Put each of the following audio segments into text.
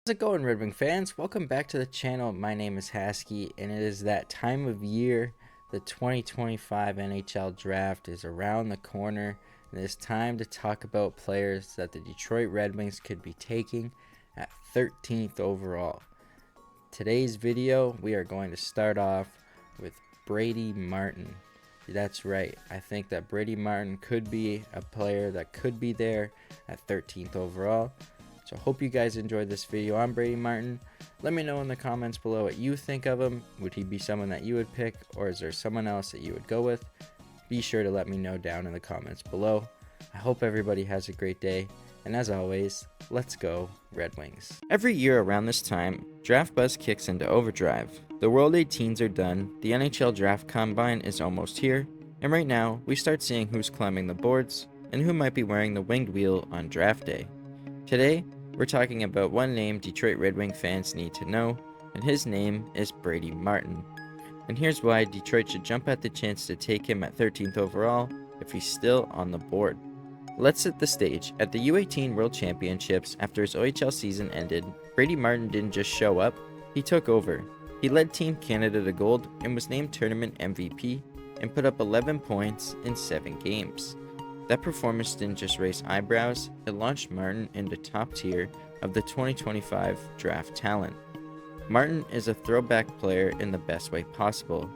How's it going, Red Wing fans? Welcome back to the channel. My name is Hasky, and it is that time of year. The 2025 NHL Draft is around the corner, and it is time to talk about players that the Detroit Red Wings could be taking at 13th overall. Today's video, we are going to start off with Brady Martin. That's right, I think that Brady Martin could be a player that could be there at 13th overall. So hope you guys enjoyed this video on Brady Martin. Let me know in the comments below what you think of him. Would he be someone that you would pick, or is there someone else that you would go with? Be sure to let me know down in the comments below. I hope everybody has a great day, and as always, let's go Red Wings. Every year around this time, draft buzz kicks into overdrive. The World 18s are done, the NHL Draft Combine is almost here, and right now we start seeing who's climbing the boards and who might be wearing the winged wheel on draft day. Today, we're talking about one name Detroit Red Wing fans need to know, and his name is Brady Martin. And here's why Detroit should jump at the chance to take him at 13th overall if he's still on the board. Let's set the stage. At the U18 World Championships, after his OHL season ended, Brady Martin didn't just show up, he took over. He led Team Canada to gold and was named tournament MVP and put up 11 points in 7 games. That performance didn't just raise eyebrows, it launched Martin into top tier of the 2025 draft talent. Martin is a throwback player in the best way possible.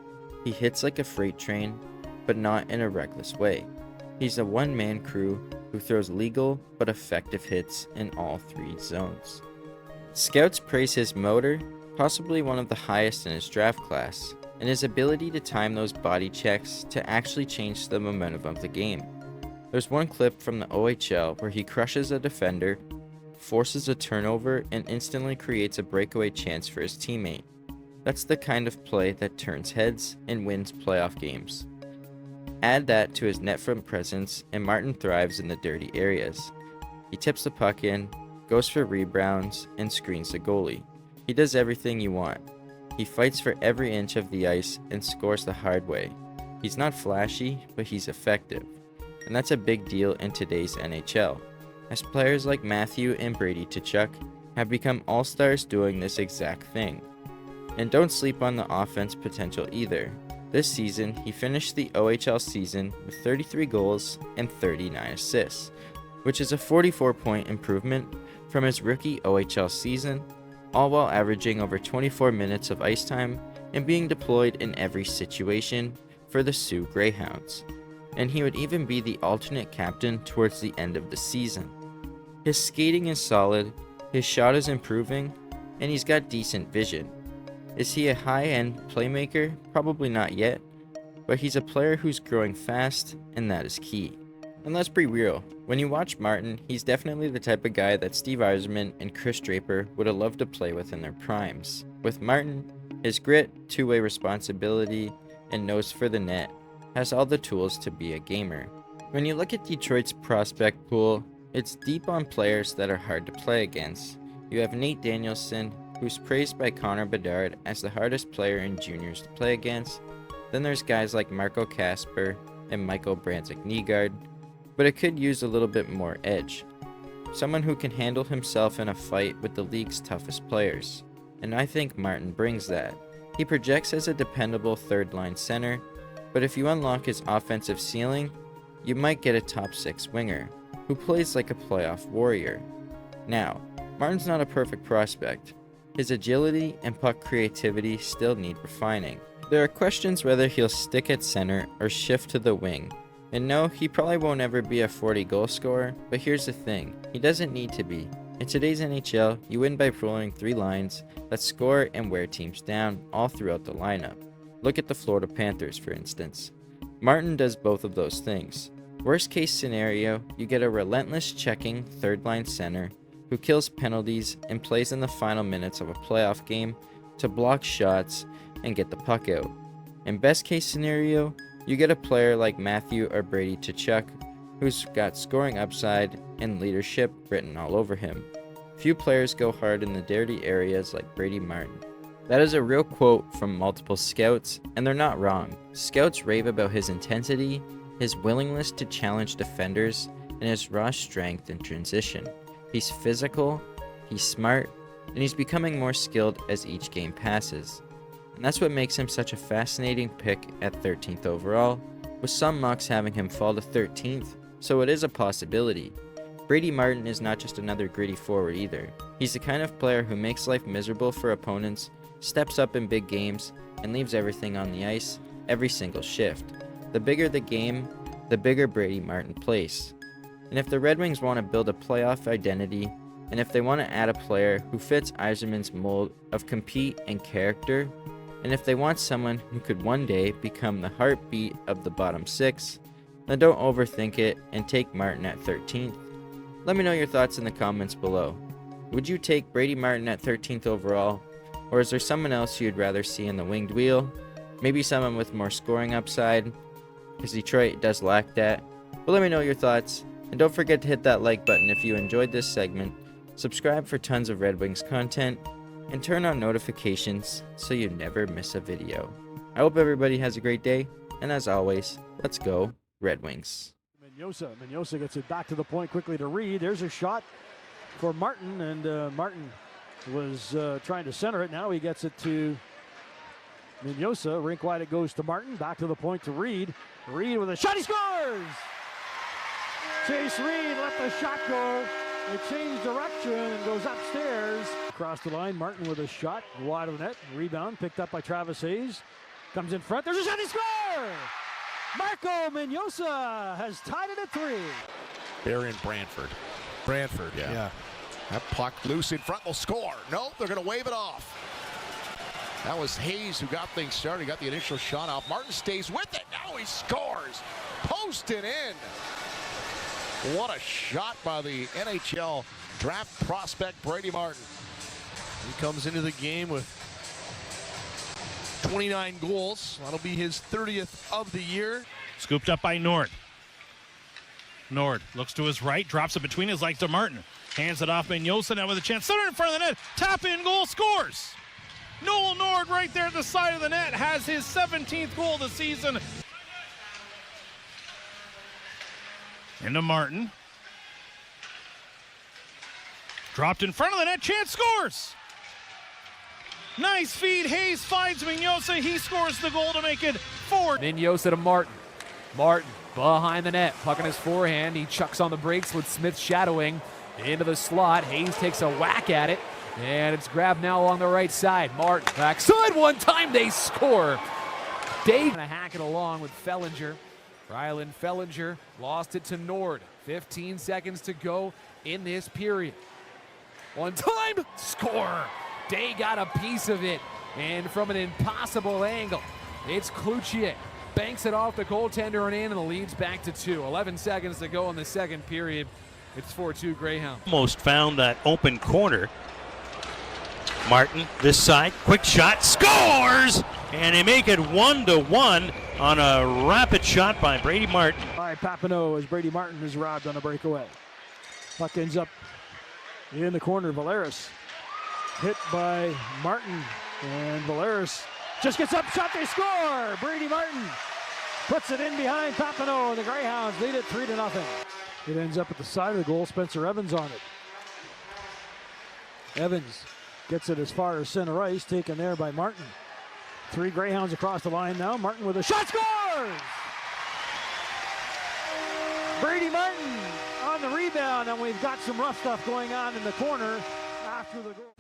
He hits like a freight train, but not in a reckless way. He's a one-man crew who throws legal but effective hits in all 3 zones. Scouts praise his motor, possibly one of the highest in his draft class, and his ability to time those body checks to actually change the momentum of the game. There's one clip from the OHL where he crushes a defender, forces a turnover, and instantly creates a breakaway chance for his teammate. That's the kind of play that turns heads and wins playoff games. Add that to his net front presence, and Martin thrives in the dirty areas. He tips the puck in, goes for rebounds, and screens the goalie. He does everything you want. He fights for every inch of the ice and scores the hard way. He's not flashy, but he's effective. And that's a big deal in today's NHL, as players like Matthew and Brady have become all-stars doing this exact thing. And don't sleep on the offense potential either. This season, he finished the OHL season with 33 goals and 39 assists, which is a 44-point improvement from his rookie OHL season, all while averaging over 24 minutes of ice time and being deployed in every situation for the Sioux Greyhounds. And he would even be the alternate captain towards the end of the season. His skating is solid, his shot is improving, and he's got decent vision. Is he a high-end playmaker? Probably not yet, but he's a player who's growing fast, and that is key. And let's be real, when you watch Martin, he's definitely the type of guy that Steve Yzerman and Chris Draper would have loved to play with in their primes. With Martin, his grit, two-way responsibility, and nose for the net has all the tools to be a gamer. When you look at Detroit's prospect pool, it's deep on players that are hard to play against. You have Nate Danielson, who's praised by Connor Bedard as the hardest player in juniors to play against. Then there's guys like Marco Kasper and Michael Branzik-Nygaard, but it could use a little bit more edge. Someone who can handle himself in a fight with the league's toughest players. And I think Martin brings that. He projects as a dependable third-line center, but if you unlock his offensive ceiling, you might get a top 6 winger, who plays like a playoff warrior. Now, Martin's not a perfect prospect. His agility and puck creativity still need refining. There are questions whether he'll stick at center or shift to the wing. And no, he probably won't ever be a 40 goal scorer, but here's the thing, he doesn't need to be. In today's NHL, you win by pulling 3 lines that score and wear teams down all throughout the lineup. Look at the Florida Panthers, for instance. Martin does both of those things. Worst case scenario, you get a relentless checking third-line center who kills penalties and plays in the final minutes of a playoff game to block shots and get the puck out. In best case scenario, you get a player like Matthew or Brady who's got scoring upside and leadership written all over him. Few players go hard in the dirty areas like Brady Martin. That is a real quote from multiple scouts, and they're not wrong. Scouts rave about his intensity, his willingness to challenge defenders, and his raw strength in transition. He's physical, he's smart, and he's becoming more skilled as each game passes. And that's what makes him such a fascinating pick at 13th overall, with some mocks having him fall to 13th, so it is a possibility. Brady Martin is not just another gritty forward either. He's the kind of player who makes life miserable for opponents, steps up in big games, and leaves everything on the ice every single shift. The bigger the game, the bigger Brady Martin plays. And if the Red Wings want to build a playoff identity, and if they want to add a player who fits Yzerman's mold of compete and character, and if they want someone who could one day become the heartbeat of the bottom six, then don't overthink it and take Martin at 13th. Let me know your thoughts in the comments below. Would you take Brady Martin at 13th overall, or is there someone else you'd rather see in the winged wheel? Maybe someone with more scoring upside, because Detroit does lack that. But let me know your thoughts, and don't forget to hit that like button if you enjoyed this segment, subscribe for tons of Red Wings content, and turn on notifications so you never miss a video. I hope everybody has a great day, and as always, let's go Red Wings. Mignosa gets it back to the point quickly to Reed. There's a shot for Martin, and Martin was trying to center it. Now he gets it to Mignosa. Rink wide it goes to Martin. Back to the point to Reed. Reed with a shot. He scores! Chase Reed let the shot go. It changed direction and goes upstairs. Across the line, Martin with a shot. Wide of the net. Rebound picked up by Travis Hayes. Comes in front. There's a shot. He scores! Marco Mignosa has tied it at 3. Barry and Brantford. Yeah. That puck loose in front will score. Nope, they're going to wave it off. That was Hayes who got things started. He got the initial shot off. Martin stays with it. Now he scores. Posted in. What a shot by the NHL draft prospect Brady Martin. He comes into the game with 29 goals. That'll be his 30th of the year. Scooped up by Nord. Nord looks to his right, drops it between his legs to Martin. Hands it off Mignosa now with a chance. Center in front of the net. Tap in goal, scores. Noel Nord right there at the side of the net has his 17th goal of the season. Into Martin. Dropped in front of the net. Chance, scores. Nice feed. Hayes finds Mignosa. He scores the goal to make it 4. Mignosa to Martin. Martin behind the net. Puck in his forehand. He chucks on the brakes with Smith shadowing into the slot. Hayes takes a whack at it. And it's grabbed now along the right side. Martin backside. One time they score. Day gonna hack it along with Fellinger. Rylan Fellinger lost it to Nord. 15 seconds to go in this period. One time, score. Day got a piece of it, and from an impossible angle, it's Cloutier. Banks it off the goaltender and in, and the lead's back to 2. 11 seconds to go in the second period. It's 4-2 Greyhound. Almost found that open corner. Martin, this side, quick shot, scores! And they make it 1-1 on a rapid shot by Brady Martin. By Papineau as Brady Martin is robbed on a breakaway. Puck ends up in the corner. Valeris hit by Martin, and Valeris just gets up, shot, they score! Brady Martin puts it in behind Papineau, and the Greyhounds lead it 3-0. It ends up at the side of the goal. Spencer Evans on it. Evans gets it as far as center ice, taken there by Martin. 3 Greyhounds across the line now. Martin with a shot, scores! Brady Martin on the rebound, and we've got some rough stuff going on in the corner after the goal.